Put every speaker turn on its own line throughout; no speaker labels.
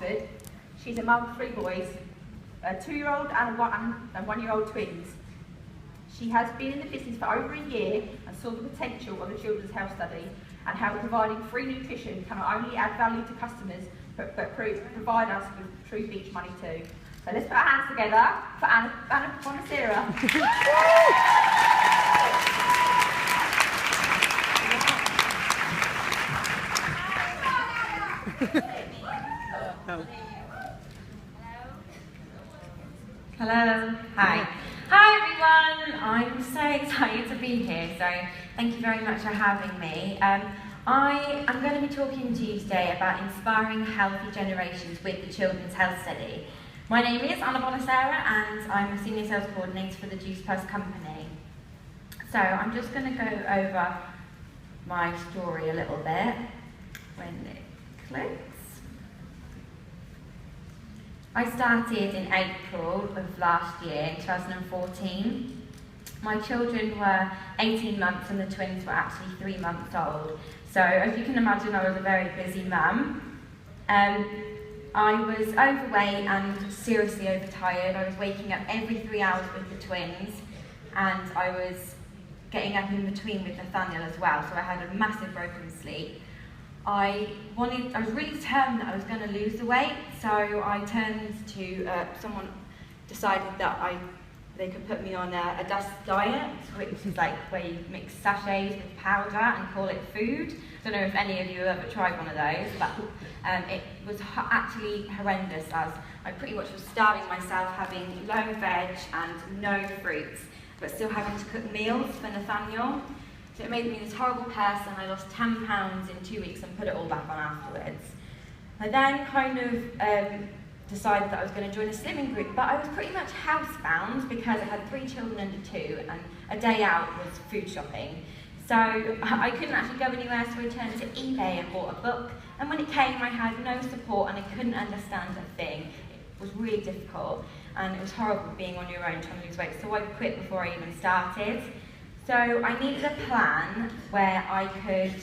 Oxford. She's a mum of 3 boys, a 2-year-old and a 1-year-old twins. She has been in the business for over a year and saw the potential of the Children's Health Study and how providing free nutrition can not only add value to customers, but provide us with true beach money too. So let's put our hands together for Anna bonesara.
Hello. Hi. Hi everyone. I'm so excited to be here, so thank you very much for having me. I am going to be talking to you today about inspiring healthy generations with the Children's Health Study. My name is Anna Bonesara and I'm a Senior Sales Coordinator for the Juice Plus company. So I'm just going to go over my story a little bit when it clicks. I started in April of last year, 2014. My children were 18 months and the twins were actually 3 months old. So as you can imagine, I was a very busy mum. I was overweight and seriously overtired. I was waking up every 3 hours with the twins and I was getting up in between with Nathaniel as well, so I had a massive broken sleep. I was really determined that I was going to lose the weight, so I turned to someone decided that they could put me on a dust diet, which is like where you mix sachets with powder and call it food. I don't know if any of you have ever tried one of those, but it was actually horrendous, as I pretty much was starving myself, having low veg and no fruits, but still having to cook meals for Nathaniel. So it made me this horrible person. I lost 10 pounds in 2 weeks and put it all back on afterwards. I then kind of decided that I was going to join a slimming group, but I was pretty much housebound because I had 3 children under 2 and a day out was food shopping. So I couldn't actually go anywhere, so I turned to eBay and bought a book. And when it came, I had no support and I couldn't understand a thing. It was really difficult and it was horrible being on your own trying to lose weight. So I quit before I even started. So I needed a plan where I could,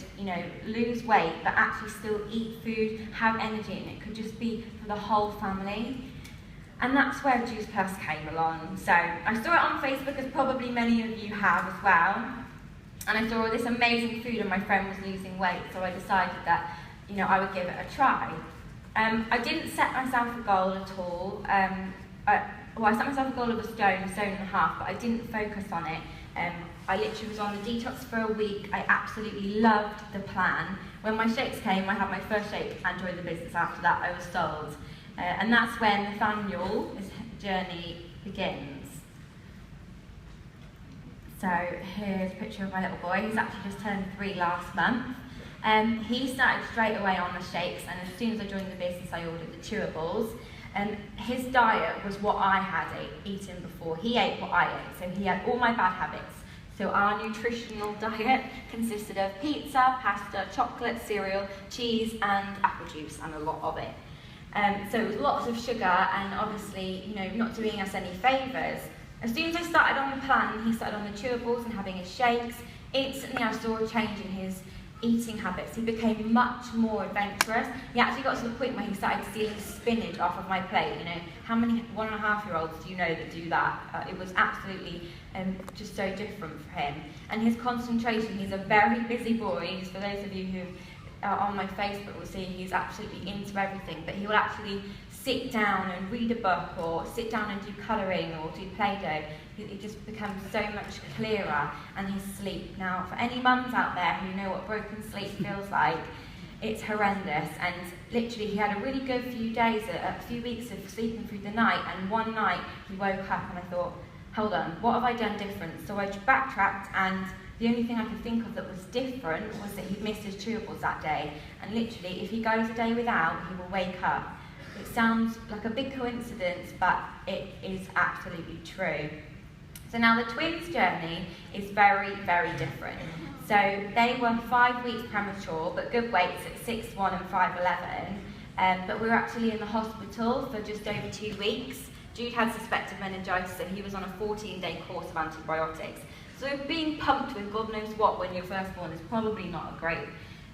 lose weight, but actually still eat food, have energy, and it could just be for the whole family. And that's where Juice Plus came along. So I saw it on Facebook, as probably many of you have as well. And I saw all this amazing food and my friend was losing weight, so I decided that, I would give it a try. I didn't set myself a goal at all. I set myself a goal of a stone and a half, but I didn't focus on it. I literally was on the detox for a week. I absolutely loved the plan. When my shakes came, I had my first shake and joined the business. After that, I was sold. And that's when Nathaniel's journey begins. So here's a picture of my little boy. He's actually just turned 3 last month. He started straight away on the shakes, and as soon as I joined the business, I ordered the chewables. His diet was what I had eaten before. He ate what I ate, so he had all my bad habits. So our nutritional diet consisted of pizza, pasta, chocolate, cereal, cheese and apple juice, and a lot of it. So it was lots of sugar and obviously, not doing us any favours. As soon as I started on the plan, he started on the chewables and having his shakes. Instantly I saw a change in his eating habits. He became much more adventurous. He actually got to the point where he started stealing spinach off of my plate. How many 1.5-year-olds do you know that do that? It was absolutely just so different for him. And his concentration, he's a very busy boy. For those of you who are on my Facebook will see he's absolutely into everything, but he will actually sit down and read a book or sit down and do colouring or do Play-Doh. It just becomes so much clearer. And his sleep. Now, for any mums out there who know what broken sleep feels like, it's horrendous. And literally he had a really good few days, a few weeks of sleeping through the night, and one night he woke up and I thought, hold on, what have I done different? So I backtracked, and the only thing I could think of that was different was that he'd missed his chewables that day. And literally, if he goes a day without, he will wake up. It sounds like a big coincidence, but it is absolutely true. So now the twins' journey is very, very different. So they were 5 weeks premature, but good weights at 6'1" and 5'11". But we were actually in the hospital for just over 2 weeks. Jude had suspected meningitis, so he was on a 14-day course of antibiotics. So being pumped with God knows what when you're firstborn is probably not a great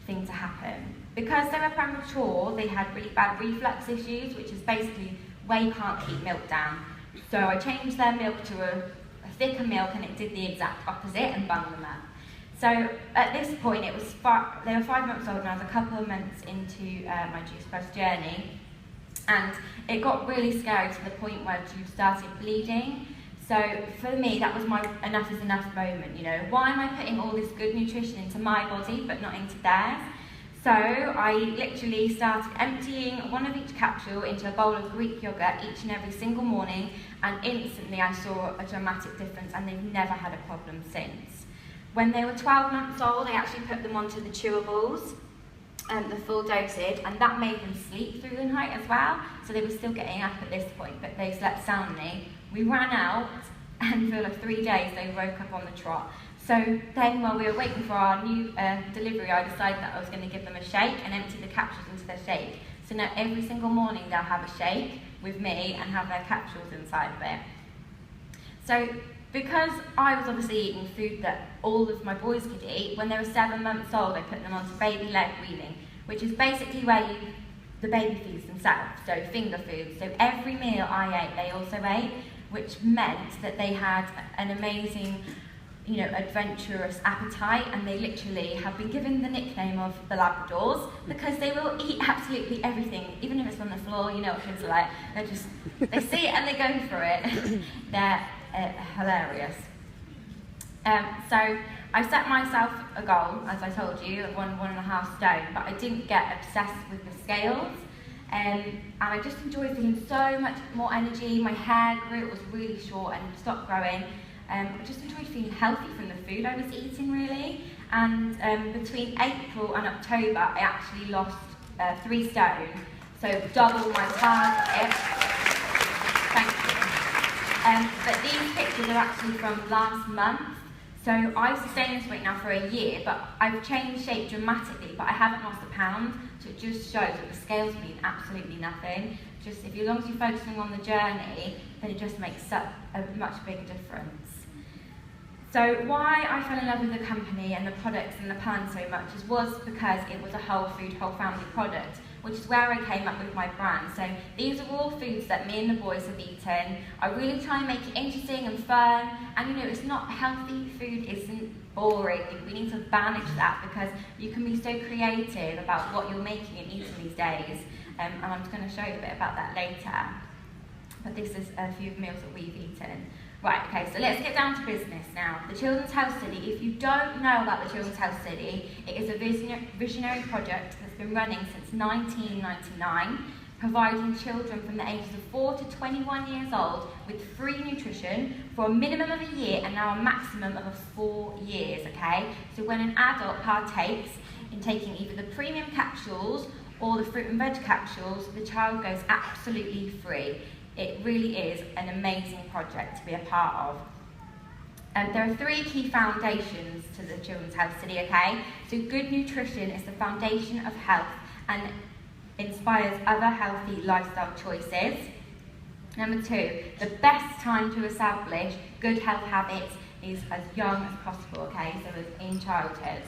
thing to happen. Because they were premature, they had really bad reflux issues, which is basically where you can't keep milk down. So I changed their milk to a thicker milk, and it did the exact opposite and bunged them up. So at this point, they were 5 months old, and I was a couple of months into my juice plus journey, and it got really scary to the point where juice started bleeding. So for me, that was my enough is enough moment. You know, why am I putting all this good nutrition into my body but not into theirs? So I literally started emptying one of each capsule into a bowl of Greek yogurt each and every single morning, and instantly I saw a dramatic difference, and they've never had a problem since. When they were 12 months old, I actually put them onto the chewables, the full dosage, and that made them sleep through the night as well. So they were still getting up at this point, but they slept soundly. We ran out, and for like 3 days they woke up on the trot. So then while we were waiting for our new delivery, I decided that I was going to give them a shake and empty the capsules into their shake. So now every single morning they'll have a shake with me and have their capsules inside of it. So because I was obviously eating food that all of my boys could eat, when they were 7 months old I put them onto baby leg weaning, which is basically where the baby feeds themselves, so finger food. So every meal I ate, they also ate, which meant that they had an amazing, you know, adventurous appetite, and they literally have been given the nickname of the Labradors because they will eat absolutely everything, even if it's on the floor. You know what kids are like. They see it and they go for it. They're hilarious. So I set myself a goal, as I told you, of 1.5 stone, but I didn't get obsessed with the scales. And I just enjoyed feeling so much more energy. My hair grew, it was really short and stopped growing. I just enjoyed feeling healthy from the food I was eating, really. And between April and October, I actually lost 3 stone, so double my target. Thank you. But these pictures are actually from last month. So I've sustained this weight now for a year, but I've changed shape dramatically, but I haven't lost a pound. So it just shows that the scales mean absolutely nothing. Just as long as you're focusing on the journey, then it just makes a much bigger difference. So why I fell in love with the company and the products and the plan so much was because it was a whole food, whole family product, which is where I came up with my brand. So these are all foods that me and the boys have eaten. I really try and make it interesting and fun, and you know, it's not healthy food isn't boring. We need to banish that because you can be so creative about what you're making and eating these days. And I'm just going to show you a bit about that later. But this is a few meals that we've eaten. Right, okay, so let's get down to business now. The Children's Health Study, if you don't know about the Children's Health Study, it is a visionary project that's been running since 1999, providing children from the ages of 4 to 21 years old with free nutrition for a minimum of a year and now a maximum of 4 years, okay? So when an adult partakes in taking either the premium capsules or the fruit and veg capsules, the child goes absolutely free. It really is an amazing project to be a part of. There are 3 key foundations to the Children's Health Study, okay? So good nutrition is the foundation of health and inspires other healthy lifestyle choices. Number 2, the best time to establish good health habits is as young as possible, okay? So in childhood.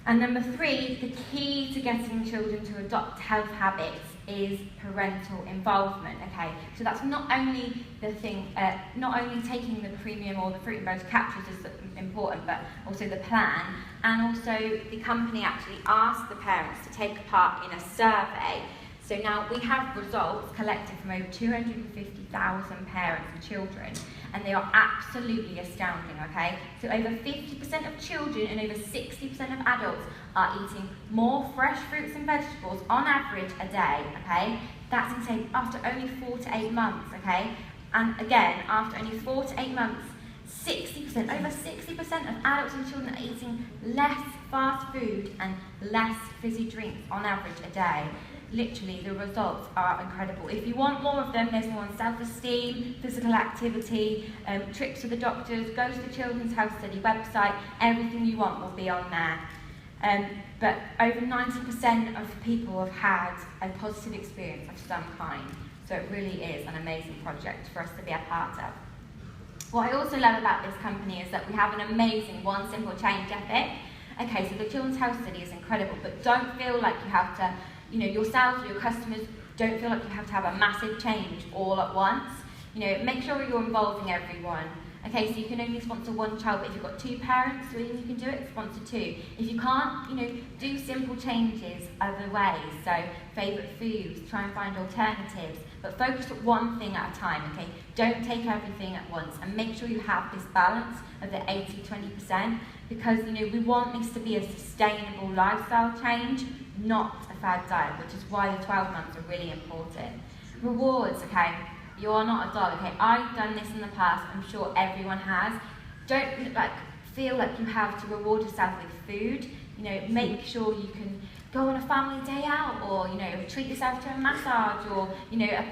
And number 3, the key to getting children to adopt health habits is parental involvement, okay? So that's not only the thing, not only taking the premium or the fruit and veg capsules is important, but also the plan. And also the company actually asked the parents to take part in a survey. So now we have results collected from over 250,000 parents and children, and they are absolutely astounding, okay? So over 50% of children and over 60% of adults are eating more fresh fruits and vegetables on average a day, okay? That's insane, after only 4 to 8 months, okay? And again, after only 4 to 8 months, 60%, over 60% of adults and children are eating less fast food and less fizzy drinks on average a day. Literally, the results are incredible. If you want more of them, there's more on self-esteem, physical activity, trips to the doctors, go to the Children's Health Study website, everything you want will be on there. But over 90% of people have had a positive experience of some kind. So it really is an amazing project for us to be a part of. What I also love about this company is that we have an amazing one simple change ethic. okay, so the children's health study is incredible, but don't feel like you have to, you know, yourselves or your customers don't feel like you have to have a massive change all at once. You know, make sure you're involving everyone. Okay, so you can only sponsor one child, but if you've got 2 parents, then you can do it, sponsor 2. If you can't, you know, do simple changes other ways. So favourite foods, try and find alternatives, but focus on one thing at a time, okay? Don't take everything at once, and make sure you have this balance of the 80-20%, because, you know, we want this to be a sustainable lifestyle change, not a fad diet, which is why the 12 months are really important. Rewards, okay? You are not a doll, okay? I've done this in the past, I'm sure everyone has. Don't feel like you have to reward yourself with food. You know, make sure you can go on a family day out, or, you know, treat yourself to a massage, or, you know, a